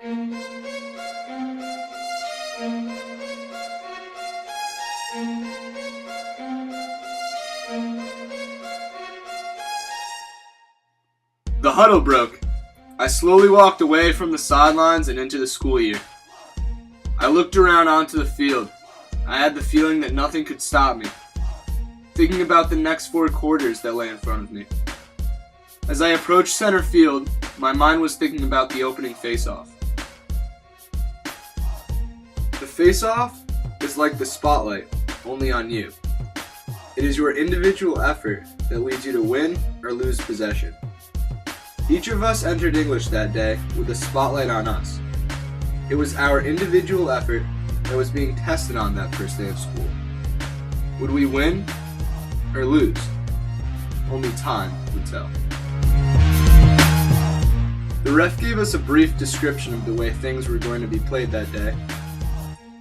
The huddle broke. I slowly walked away from the sidelines and into the school year. I looked around onto the field. I had the feeling that nothing could stop me, thinking about the next 4 quarters that lay in front of me. As I approached center field, my mind was thinking about the opening face-off. The face-off is like the spotlight, only on you. It is your individual effort that leads you to win or lose possession. Each of us entered English that day with a spotlight on us. It was our individual effort that was being tested on that first day of school. Would we win or lose? Only time would tell. The ref gave us a brief description of the way things were going to be played that day.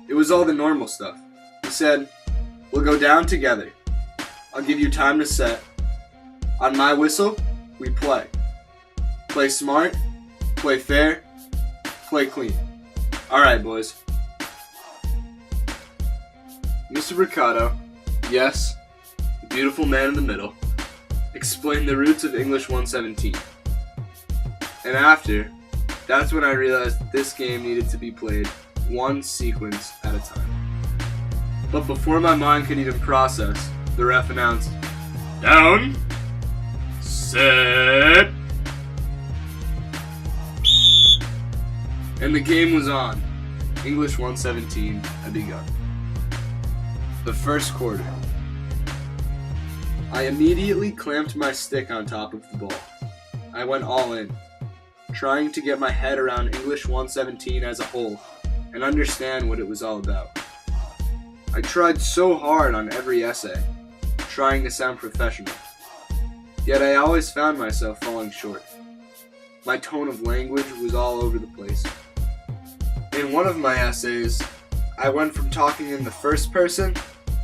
It was all the normal stuff. He said, "We'll go down together. I'll give you time to set. On my whistle, we play. Play smart, play fair, play clean. Alright, boys." Mr. Ricardo, yes, the beautiful man in the middle, explained the roots of English 117. And after, that's when I realized that this game needed to be played one sequence at a time. But before my mind could even process, the ref announced, "Down, set," and the game was on. English 117 had begun. The first quarter. I immediately clamped my stick on top of the ball. I went all in, trying to get my head around English 117 as a whole and understand what it was all about. I tried so hard on every essay, trying to sound professional, yet I always found myself falling short. My tone of language was all over the place. In one of my essays, I went from talking in the first person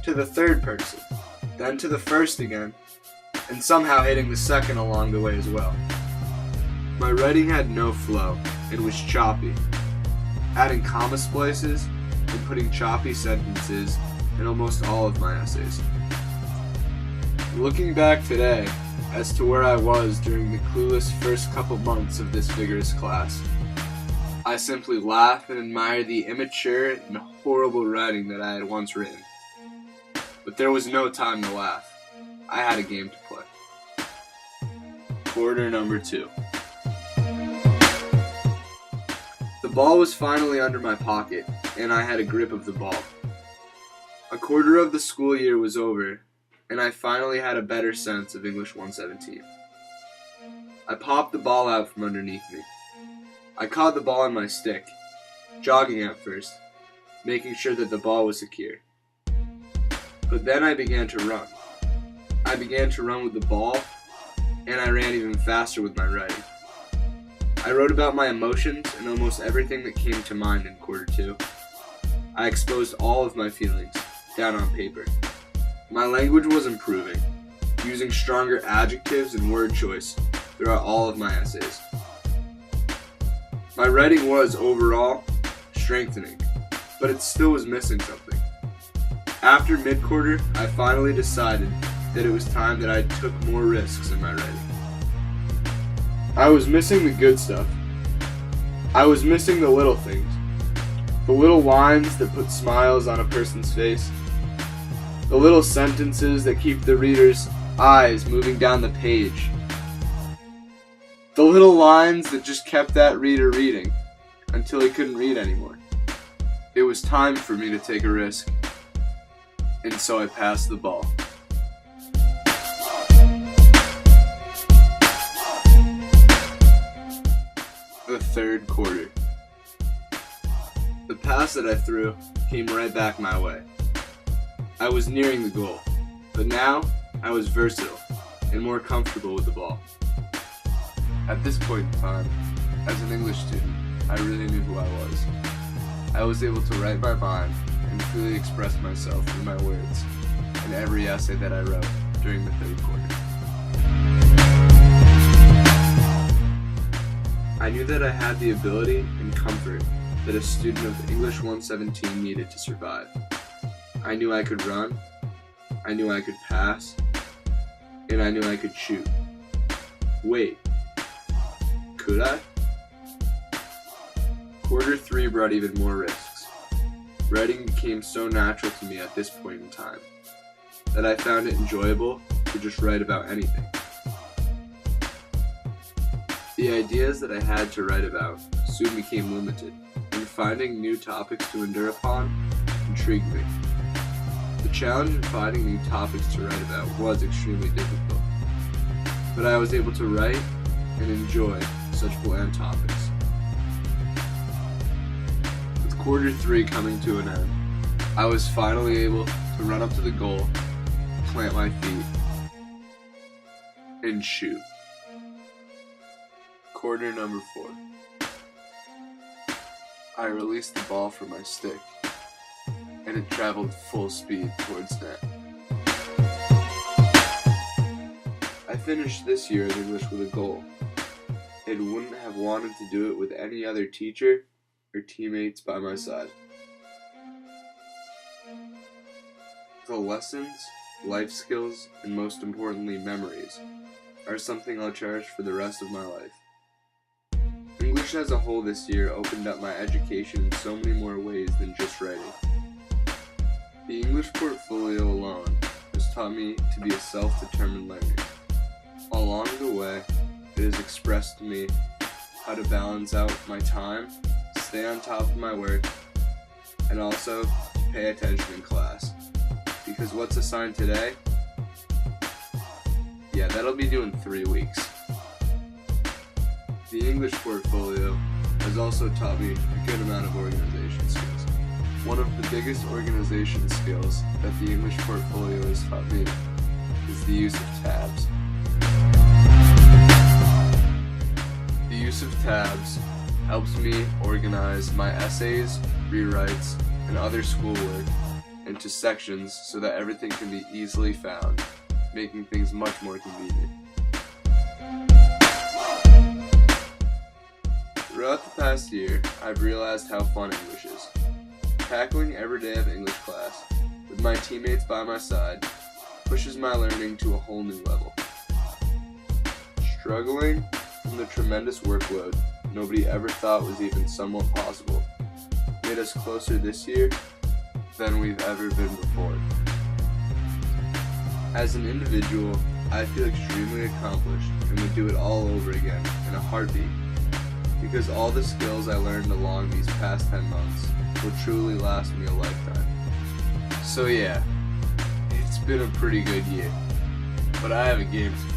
to the third person, then to the first again, and somehow hitting the second along the way as well. My writing had no flow. It was choppy, adding comma splices and putting choppy sentences in almost all of my essays. Looking back today as to where I was during the clueless first couple months of this vigorous class, I simply laugh and admire the immature and horrible writing that I had once written. But there was no time to laugh. I had a game to play. Quarter number 2. The ball was finally under my pocket, and I had a grip of the ball. A quarter of the school year was over, and I finally had a better sense of English 117. I popped the ball out from underneath me. I caught the ball on my stick, jogging at first, making sure that the ball was secure. But then I began to run. I began to run with the ball, and I ran even faster with my writing. I wrote about my emotions and almost everything that came to mind in quarter 2. I exposed all of my feelings down on paper. My language was improving, using stronger adjectives and word choice throughout all of my essays. My writing was, overall, strengthening, but it still was missing something. After mid-quarter, I finally decided that it was time that I took more risks in my writing. I was missing the good stuff. I was missing the little things. The little lines that put smiles on a person's face. The little sentences that keep the reader's eyes moving down the page. The little lines that just kept that reader reading until he couldn't read anymore. It was time for me to take a risk, and so I passed the ball. The third quarter. The pass that I threw came right back my way. I was nearing the goal, but now I was versatile and more comfortable with the ball. At this point in time, as an English student, I really knew who I was. I was able to write my mind and freely express myself through my words in every essay that I wrote during the third quarter. I knew that I had the ability and comfort that a student of English 117 needed to survive. I knew I could run, I knew I could pass, and I knew I could shoot. Wait, could I? Quarter 3 brought even more risks. Writing became so natural to me at this point in time that I found it enjoyable to just write about anything. The ideas that I had to write about soon became limited, and finding new topics to endure upon intrigued me. The challenge in finding new topics to write about was extremely difficult, but I was able to write and enjoy such bland topics. With quarter 3 coming to an end, I was finally able to run up to the goal, plant my feet, and shoot. Quarter number 4. I released the ball from my stick, and it traveled full speed towards net. I finished this year in English with a goal, and wouldn't have wanted to do it with any other teacher or teammates by my side. The lessons, life skills, and most importantly memories are something I'll cherish for the rest of my life. English as a whole this year opened up my education in so many more ways than just writing. The English portfolio alone has taught me to be a self-determined learner. Along the way, it has expressed to me how to balance out my time, stay on top of my work, and also pay attention in class. Because what's assigned today? Yeah, that'll be due in 3 weeks. The English portfolio has also taught me a good amount of organization skills. One of the biggest organization skills that the English portfolio has taught me is the use of tabs. The use of tabs helps me organize my essays, rewrites, and other schoolwork into sections so that everything can be easily found, making things much more convenient. Throughout the past year, I've realized how fun English is. Tackling every day of English class, with my teammates by my side, pushes my learning to a whole new level. Struggling from the tremendous workload nobody ever thought was even somewhat possible made us closer this year than we've ever been before. As an individual, I feel extremely accomplished and would do it all over again in a heartbeat, because all the skills I learned along these past 10 months will truly last me a lifetime. So yeah, it's been a pretty good year, but I have a game to